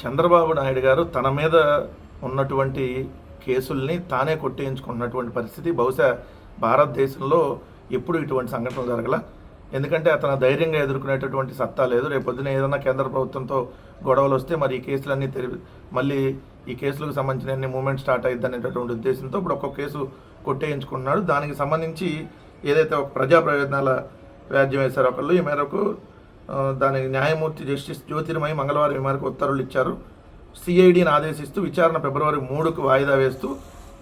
చంద్రబాబు నాయుడు గారు తన మీద ఉన్నటువంటి కేసుల్ని తానే కొట్టేయించుకున్నటువంటి పరిస్థితి బహుశా భారతదేశంలో ఎప్పుడు ఇటువంటి సంఘటనలు జరగల. ఎందుకంటే అతను ధైర్యంగా ఎదుర్కొనేటటువంటి సత్తా లేదు. రేపొద్దున ఏదైనా కేంద్ర ప్రభుత్వంతో గొడవలు వస్తే మరి ఈ కేసులన్నీ మళ్ళీ ఈ కేసులకు సంబంధించిన మూమెంట్ స్టార్ట్ అయ్యిద్ది అనేటటువంటి ఉద్దేశంతో ఇప్పుడు ఒక్కొక్క కేసు కొట్టేయించుకున్నాడు. దానికి సంబంధించి ఏదైతే ఒక ప్రజా ప్రయోజనాల వ్యాజ్యం వేశారో ఒకళ్ళు, ఈ మేరకు దానికి న్యాయమూర్తి జస్టిస్ జ్యోతిర్మయి మంగళవారం ఈ మేరకు ఉత్తర్వులు ఇచ్చారు. సిఐడిని ఆదేశిస్తూ విచారణ ఫిబ్రవరి 3కు వాయిదా వేస్తూ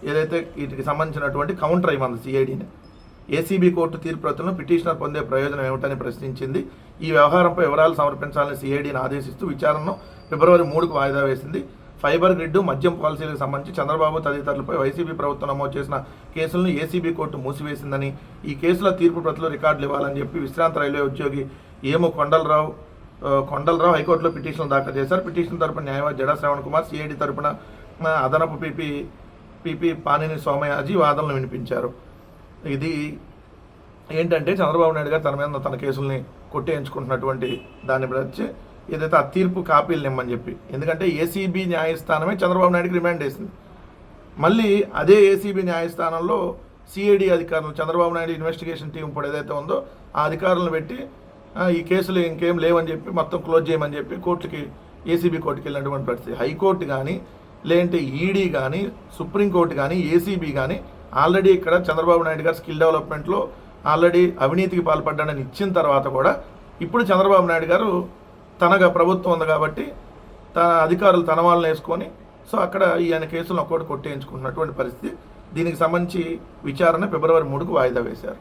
ఏదైతే వీటికి సంబంధించినటువంటి కౌంటర్ అయ్యింది సిఐడిని. ఏసీబీ కోర్టు తీర్పు ప్రతులను పిటిషనర్ పొందే ప్రయోజనం ఏమిటని ప్రశ్నించింది. ఈ వ్యవహారంపై వివరాలు సమర్పించాలని సిఐడిని ఆదేశిస్తూ విచారణను ఫిబ్రవరి 3కు వాయిదా వేసింది. ఫైబర్ గ్రిడ్, మద్యం పాలసీలకు సంబంధించి చంద్రబాబు తదితరులపై వైసీపీ ప్రభుత్వం నమోదు చేసిన కేసులను ఏసీబీ కోర్టు మూసివేసిందని, ఈ కేసుల తీర్పు ప్రతులు రికార్డులు ఇవ్వాలని చెప్పి విశ్రాంత రైల్వే ఉద్యోగి ఏమో కొండలరావు హైకోర్టులో పిటిషన్ దాఖలు చేశారు. పిటిషన్ తరపున న్యాయవాది జడా శ్రవణ్ కుమార్, సిఐడి తరపున అదనపు పీపీ పానిని సోమయాజీ వాదనలు వినిపించారు. ఇది ఏంటంటే చంద్రబాబు నాయుడు గారు తన మీద తన కేసుల్ని కొట్టేయించుకుంటున్నటువంటి దాన్ని వచ్చి ఏదైతే ఆ తీర్పు కాపీలు నిమ్మని చెప్పి, ఎందుకంటే ఏసీబీ న్యాయస్థానమే చంద్రబాబు నాయుడుకి రిమాండ్ వేసింది. మళ్ళీ అదే ఏసీబీ న్యాయస్థానంలో సిఐడి అధికారులు, చంద్రబాబు నాయుడు ఇన్వెస్టిగేషన్ టీం ఇప్పుడు ఏదైతే ఉందో ఆ అధికారులను పెట్టి ఈ కేసులు ఇంకేం లేవని చెప్పి మొత్తం క్లోజ్ చేయమని చెప్పి ఏసీబీ కోర్టుకి వెళ్ళినటువంటి పరిస్థితి. హైకోర్టు కానీ, లేదంటే ఈడీ కానీ, సుప్రీంకోర్టు కానీ, ఏసీబీ కానీ ఆల్రెడీ ఇక్కడ చంద్రబాబు నాయుడు గారు స్కిల్ డెవలప్మెంట్లో ఆల్రెడీ అవినీతికి పాల్పడ్డాడని ఇచ్చిన తర్వాత కూడా ఇప్పుడు చంద్రబాబు నాయుడు గారు తనగా ప్రభుత్వం ఉంది కాబట్టి తన అధికారులు తన వాళ్ళని వేసుకొని అక్కడ ఈయన కేసులను ఒక్కోటి కొట్టేయించుకుంటున్నటువంటి పరిస్థితి. దీనికి సంబంధించి విచారణ ఫిబ్రవరి 3కు వాయిదా వేశారు.